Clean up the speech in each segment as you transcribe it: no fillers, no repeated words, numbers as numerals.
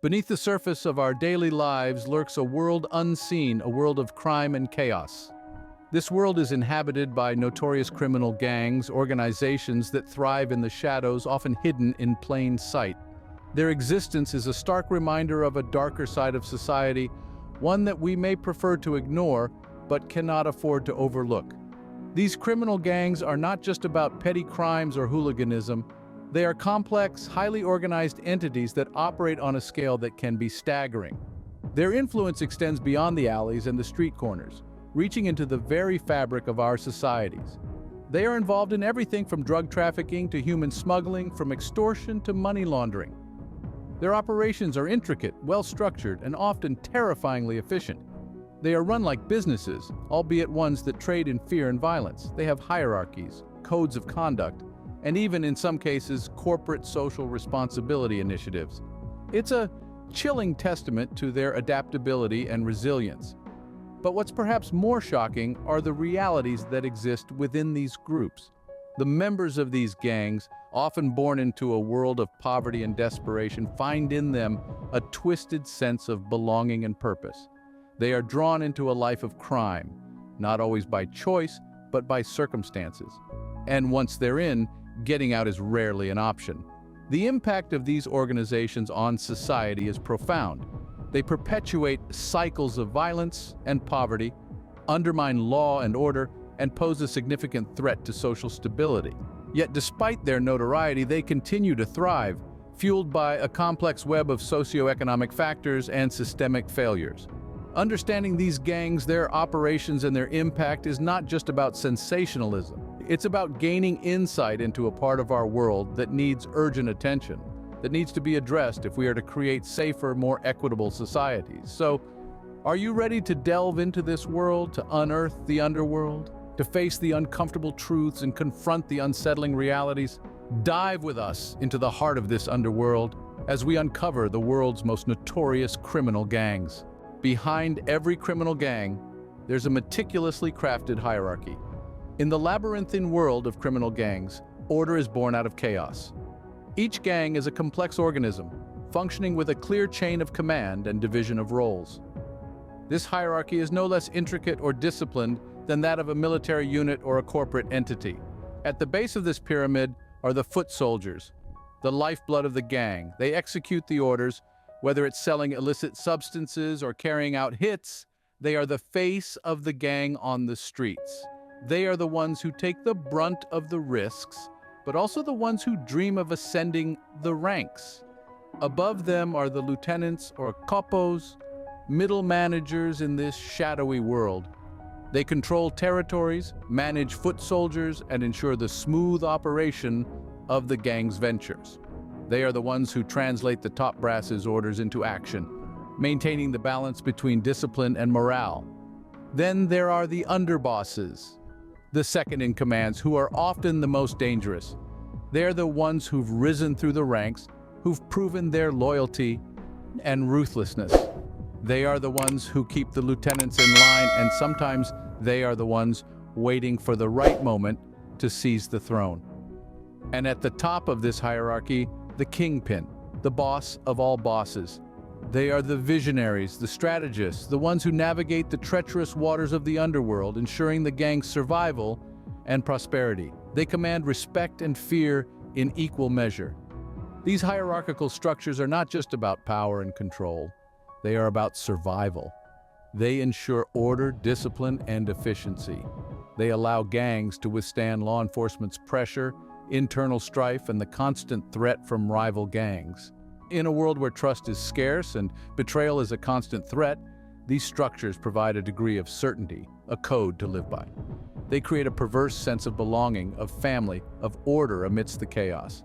Beneath the surface of our daily lives lurks a world unseen, a world of crime and chaos. This world is inhabited by notorious criminal gangs, organizations that thrive in the shadows, often hidden in plain sight. Their existence is a stark reminder of a darker side of society, one that we may prefer to ignore, but cannot afford to overlook. These criminal gangs are not just about petty crimes or hooliganism. They are complex, highly organized entities that operate on a scale that can be staggering. Their influence extends beyond the alleys and the street corners, reaching into the very fabric of our societies. They are involved in everything from drug trafficking to human smuggling, from extortion to money laundering. Their operations are intricate, well-structured, and often terrifyingly efficient. They are run like businesses, albeit ones that trade in fear and violence. They have hierarchies, codes of conduct, and even, in some cases, corporate social responsibility initiatives. It's a chilling testament to their adaptability and resilience. But what's perhaps more shocking are the realities that exist within these groups. The members of these gangs, often born into a world of poverty and desperation, find in them a twisted sense of belonging and purpose. They are drawn into a life of crime, not always by choice, but by circumstances. And once they're in, getting out is rarely an option. The impact of these organizations on society is profound. They perpetuate cycles of violence and poverty, undermine law and order, and pose a significant threat to social stability. Yet despite their notoriety, they continue to thrive, fueled by a complex web of socioeconomic factors and systemic failures. Understanding these gangs, their operations, and their impact is not just about sensationalism. It's about gaining insight into a part of our world that needs urgent attention, that needs to be addressed if we are to create safer, more equitable societies. So, are you ready to delve into this world, to unearth the underworld, to face the uncomfortable truths and confront the unsettling realities? Dive with us into the heart of this underworld as we uncover the world's most notorious criminal gangs. Behind every criminal gang, there's a meticulously crafted hierarchy. In the labyrinthine world of criminal gangs, order is born out of chaos. Each gang is a complex organism, functioning with a clear chain of command and division of roles. This hierarchy is no less intricate or disciplined than that of a military unit or a corporate entity. At the base of this pyramid are the foot soldiers, the lifeblood of the gang. They execute the orders, whether it's selling illicit substances or carrying out hits. They are the face of the gang on the streets. They are the ones who take the brunt of the risks, but also the ones who dream of ascending the ranks. Above them are the lieutenants or capos, middle managers in this shadowy world. They control territories, manage foot soldiers, and ensure the smooth operation of the gang's ventures. They are the ones who translate the top brass's orders into action, maintaining the balance between discipline and morale. Then there are the underbosses, the second-in-commands, who are often the most dangerous. They're the ones who've risen through the ranks, who've proven their loyalty and ruthlessness. They are the ones who keep the lieutenants in line, and sometimes they are the ones waiting for the right moment to seize the throne. And at the top of this hierarchy, the kingpin, the boss of all bosses. They are the visionaries, the strategists, the ones who navigate the treacherous waters of the underworld, ensuring the gang's survival and prosperity. They command respect and fear in equal measure. These hierarchical structures are not just about power and control. They are about survival. They ensure order, discipline, and efficiency. They allow gangs to withstand law enforcement's pressure, internal strife, and the constant threat from rival gangs. In a world where trust is scarce and betrayal is a constant threat, these structures provide a degree of certainty, a code to live by. They create a perverse sense of belonging, of family, of order amidst the chaos.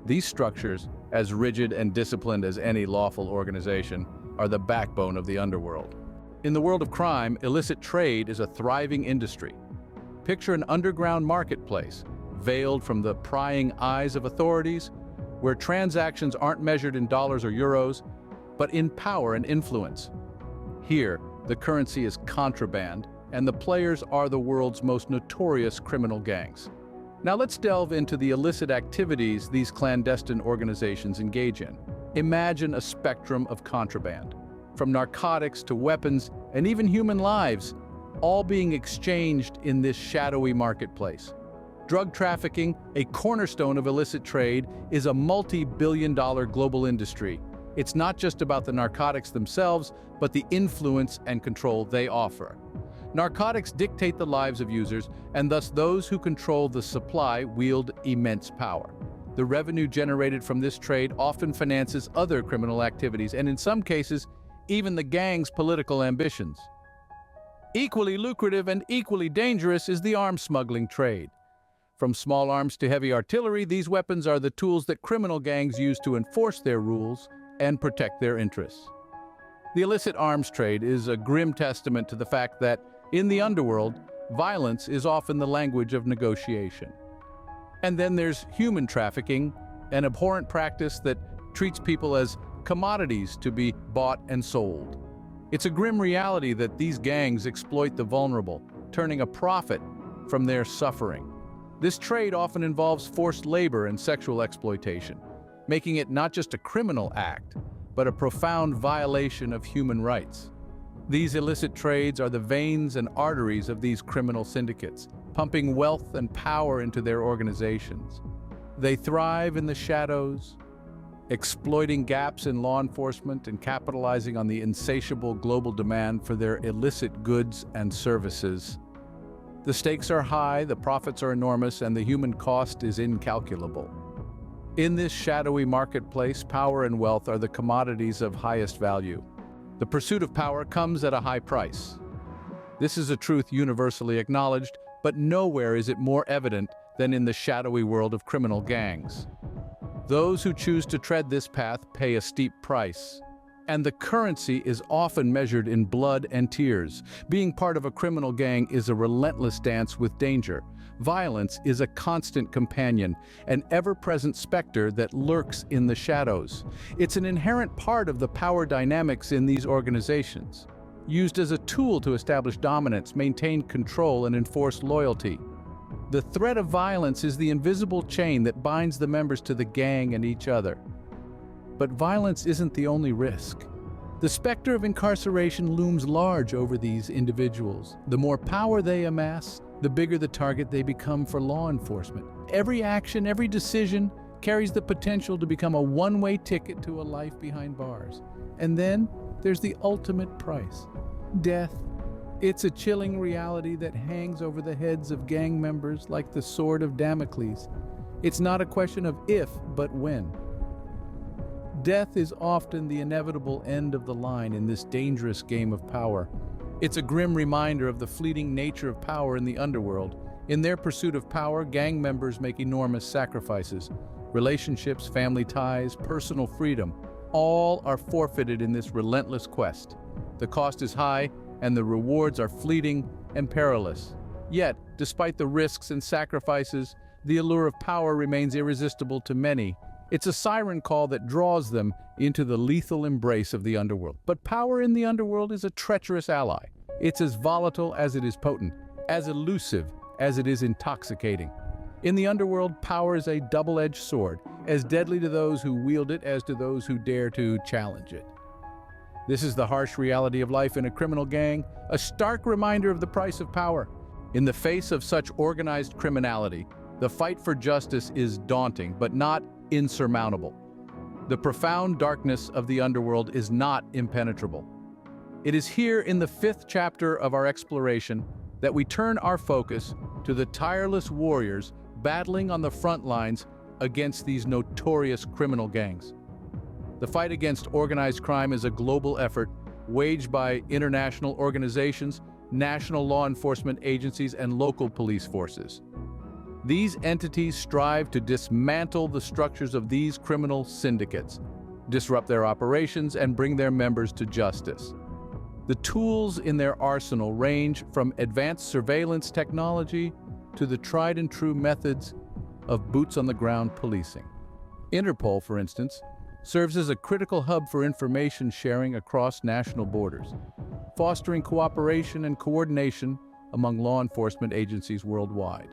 These structures, as rigid and disciplined as any lawful organization, are the backbone of the underworld. In the world of crime, illicit trade is a thriving industry. Picture an underground marketplace, veiled from the prying eyes of authorities, where transactions aren't measured in dollars or euros, but in power and influence. Here, the currency is contraband, and the players are the world's most notorious criminal gangs. Now let's delve into the illicit activities these clandestine organizations engage in. Imagine a spectrum of contraband, from narcotics to weapons and even human lives, all being exchanged in this shadowy marketplace. Drug trafficking, a cornerstone of illicit trade, is a multi-billion-dollar global industry. It's not just about the narcotics themselves, but the influence and control they offer. Narcotics dictate the lives of users, and thus those who control the supply wield immense power. The revenue generated from this trade often finances other criminal activities, and in some cases, even the gang's political ambitions. Equally lucrative and equally dangerous is the arms smuggling trade. From small arms to heavy artillery, these weapons are the tools that criminal gangs use to enforce their rules and protect their interests. The illicit arms trade is a grim testament to the fact that, in the underworld, violence is often the language of negotiation. And then there's human trafficking, an abhorrent practice that treats people as commodities to be bought and sold. It's a grim reality that these gangs exploit the vulnerable, turning a profit from their suffering. This trade often involves forced labor and sexual exploitation, making it not just a criminal act, but a profound violation of human rights. These illicit trades are the veins and arteries of these criminal syndicates, pumping wealth and power into their organizations. They thrive in the shadows, exploiting gaps in law enforcement and capitalizing on the insatiable global demand for their illicit goods and services. The stakes are high, the profits are enormous, and the human cost is incalculable. In this shadowy marketplace, power and wealth are the commodities of highest value. The pursuit of power comes at a high price. This is a truth universally acknowledged, but nowhere is it more evident than in the shadowy world of criminal gangs. Those who choose to tread this path pay a steep price, and the currency is often measured in blood and tears. Being part of a criminal gang is a relentless dance with danger. Violence is a constant companion, an ever-present specter that lurks in the shadows. It's an inherent part of the power dynamics in these organizations, used as a tool to establish dominance, maintain control, and enforce loyalty. The threat of violence is the invisible chain that binds the members to the gang and each other. But violence isn't the only risk. The specter of incarceration looms large over these individuals. The more power they amass, the bigger the target they become for law enforcement. Every action, every decision carries the potential to become a one-way ticket to a life behind bars. And then there's the ultimate price: death. It's a chilling reality that hangs over the heads of gang members like the sword of Damocles. It's not a question of if, but when. Death is often the inevitable end of the line in this dangerous game of power. It's a grim reminder of the fleeting nature of power in the underworld. In their pursuit of power, gang members make enormous sacrifices. Relationships, family ties, personal freedom, all are forfeited in this relentless quest. The cost is high, and the rewards are fleeting and perilous. Yet, despite the risks and sacrifices, the allure of power remains irresistible to many. It's a siren call that draws them into the lethal embrace of the underworld. But power in the underworld is a treacherous ally. It's as volatile as it is potent, as elusive as it is intoxicating. In the underworld, power is a double-edged sword, as deadly to those who wield it as to those who dare to challenge it. This is the harsh reality of life in a criminal gang, a stark reminder of the price of power. In the face of such organized criminality, the fight for justice is daunting, but not insurmountable. The profound darkness of the underworld is not impenetrable. It is here in the 5th chapter of our exploration that we turn our focus to the tireless warriors battling on the front lines against these notorious criminal gangs. The fight against organized crime is a global effort waged by international organizations, national law enforcement agencies, and local police forces. These entities strive to dismantle the structures of these criminal syndicates, disrupt their operations, and bring their members to justice. The tools in their arsenal range from advanced surveillance technology to the tried-and-true methods of boots-on-the-ground policing. Interpol, for instance, serves as a critical hub for information sharing across national borders, fostering cooperation and coordination among law enforcement agencies worldwide.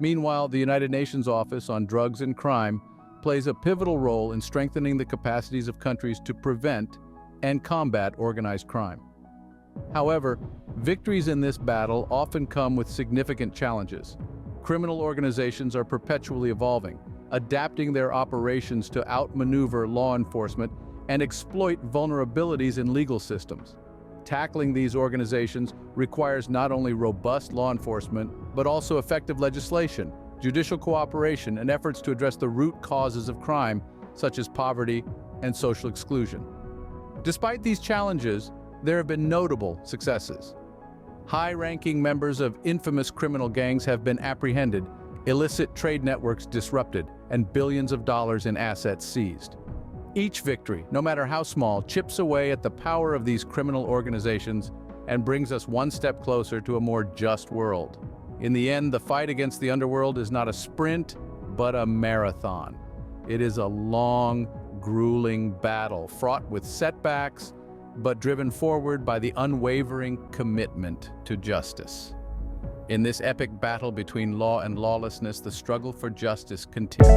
Meanwhile, the United Nations Office on Drugs and Crime plays a pivotal role in strengthening the capacities of countries to prevent and combat organized crime. However, victories in this battle often come with significant challenges. Criminal organizations are perpetually evolving, adapting their operations to outmaneuver law enforcement and exploit vulnerabilities in legal systems. Tackling these organizations requires not only robust law enforcement, but also effective legislation, judicial cooperation, and efforts to address the root causes of crime, such as poverty and social exclusion. Despite these challenges, there have been notable successes. High-ranking members of infamous criminal gangs have been apprehended, illicit trade networks disrupted, and billions of dollars in assets seized. Each victory, no matter how small, chips away at the power of these criminal organizations and brings us one step closer to a more just world. In the end, the fight against the underworld is not a sprint, but a marathon. It is a long, grueling battle, fraught with setbacks, but driven forward by the unwavering commitment to justice. In this epic battle between law and lawlessness, the struggle for justice continues.